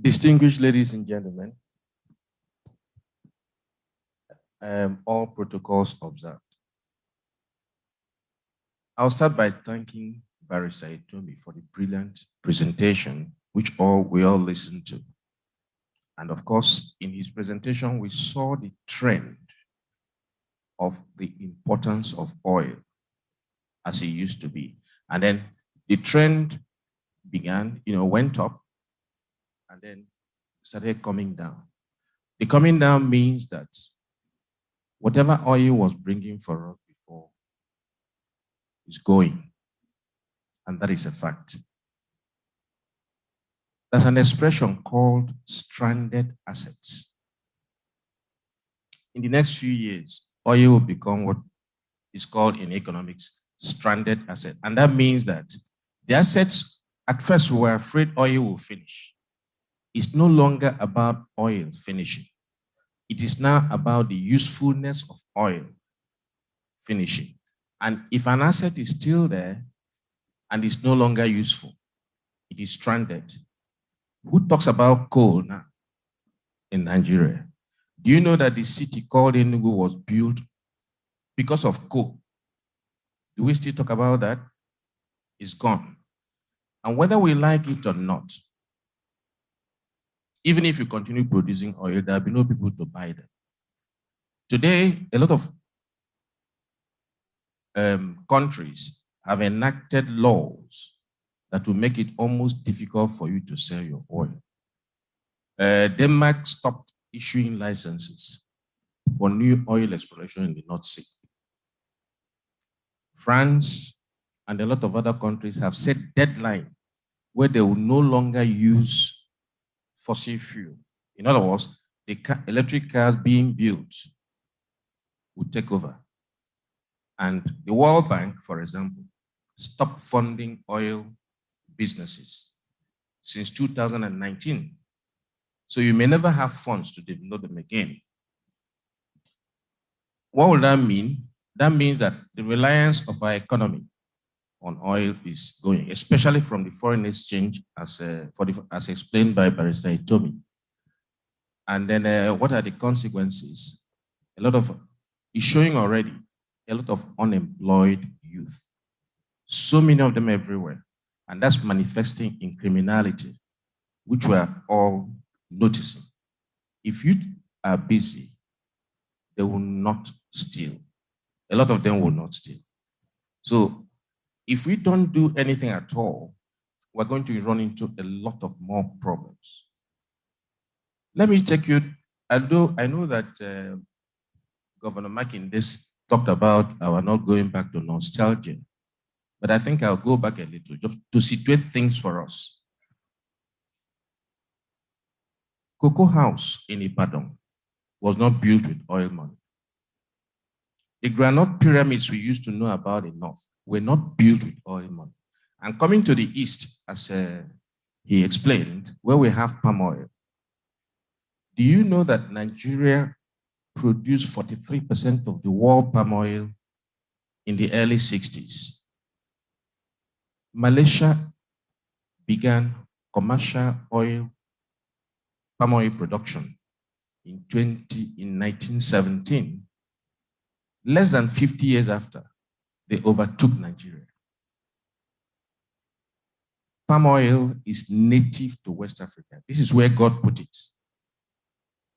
Distinguished ladies and gentlemen, all protocols observed. I'll start by thanking Barrister Itomi for the brilliant presentation, which we all listened to. And of course, in his presentation, we saw the trend of the importance of oil as it used to be. And then the trend began, went up and then started coming down. The coming down means that whatever oil was bringing for us before is going, and that is a fact. There's an expression called stranded assets. In the next few years, oil will become what is called in economics stranded asset. And that means that the assets, at first we were afraid oil will finish. It's no longer about oil finishing. It is now about the usefulness of oil finishing. And if an asset is still there and is no longer useful, it is stranded. Who talks about coal now in Nigeria? Do you know that the city called Engr was built because of coal? Do we still talk about that? It's gone. And whether we like it or not, even if you continue producing oil, there will be no people to buy them. Today, a lot of countries have enacted laws that will make it almost difficult for you to sell your oil. Denmark stopped issuing licenses for new oil exploration in the North Sea. France and a lot of other countries have set deadline where they will no longer use fossil fuel. In other words, the electric cars being built will take over. And the World Bank, for example, stopped funding oil businesses since 2019. So you may never have funds to develop them again. What will that mean? That means that the reliance of our economy on oil is going, especially from the foreign exchange, as explained by Barrister Itomi. And then what are the consequences? It's showing already a lot of unemployed youth. So many of them everywhere. And that's manifesting in criminality, which we are all noticing. If you are busy, they will not steal. A lot of them will not steal. So if we don't do anything at all, we're going to run into a lot of more problems. Let me take you, I know that Governor Makinde talked about our not going back to nostalgia, but I think I'll go back a little just to situate things for us. Cocoa House in Ibadan was not built with oil money. The granite pyramids we used to know about in North were not built with oil money. And coming to the East, as he explained, where we have palm oil, do you know that Nigeria produced 43% of the world palm oil in the early 60s? Malaysia began commercial palm oil production in 1917. Less than 50 years after, they overtook Nigeria. Palm oil is native to West Africa. This is where God put it.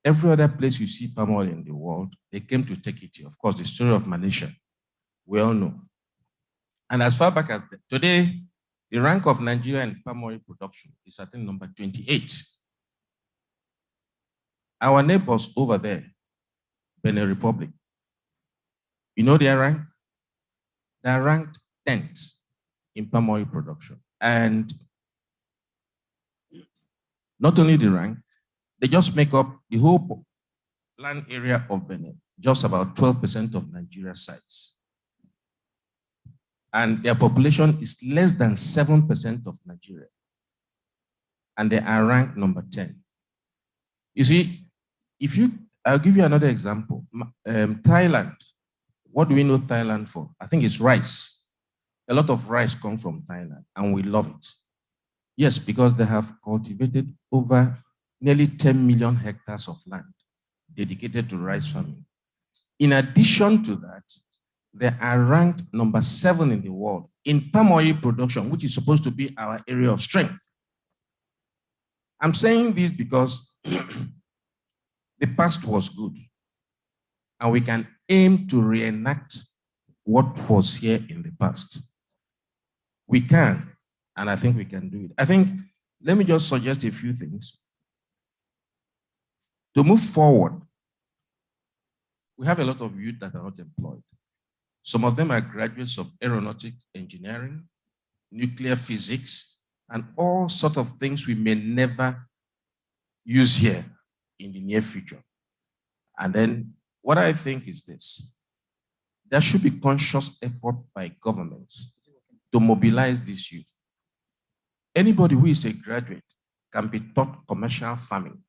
Every other place you see palm oil in the world, they came to take it here. Of course, the story of Malaysia, we all know. And as far back as today, the rank of Nigeria in palm oil production is at number 28. Our neighbors over there, Benin Republic, you know their rank? They're ranked 10th in palm oil production. And not only the rank, they just make up the whole land area of Benin, just about 12% of Nigeria's size. And their population is less than 7% of Nigeria. And they are ranked number 10. You see, I'll give you another example. Thailand, what do we know Thailand for? I think it's rice. A lot of rice comes from Thailand, and we love it. Yes, because they have cultivated over nearly 10 million hectares of land dedicated to rice farming. In addition to that, they are ranked number 7 in the world in palm oil production, which is supposed to be our area of strength. I'm saying this because the past was good, and we can aim to reenact what was here in the past. We can, and I think we can do it. Let me just suggest a few things. To move forward, we have a lot of youth that are not employed. Some of them are graduates of aeronautics engineering, nuclear physics, and all sorts of things we may never use here in the near future. And then what I think is this: there should be conscious effort by governments to mobilize this youth. Anybody who is a graduate can be taught commercial farming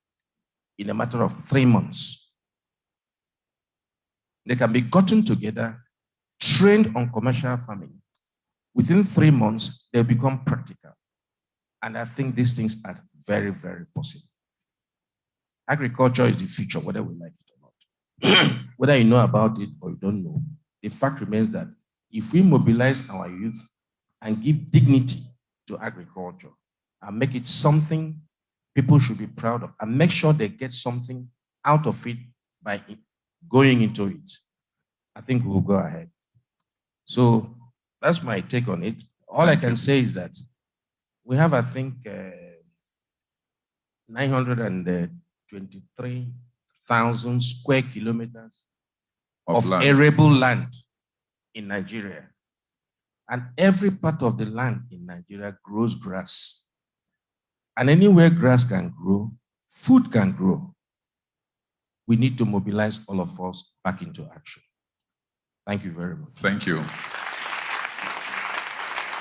in a matter of 3 months. They can be gotten together, trained on commercial farming. Within 3 months, they'll become practical. And I think these things are very, very possible. Agriculture is the future, whether we like it or not. Whether you know about it or you don't know, the fact remains that if we mobilize our youth and give dignity to agriculture and make it something people should be proud of, and make sure they get something out of it by going into it, I think we'll go ahead. So that's my take on it. All I can say is that we have, I think, 923,000 square kilometers of arable land in Nigeria. And every part of the land in Nigeria grows grass. And anywhere grass can grow, food can grow. We need to mobilize all of us back into action. Thank you very much. Thank you.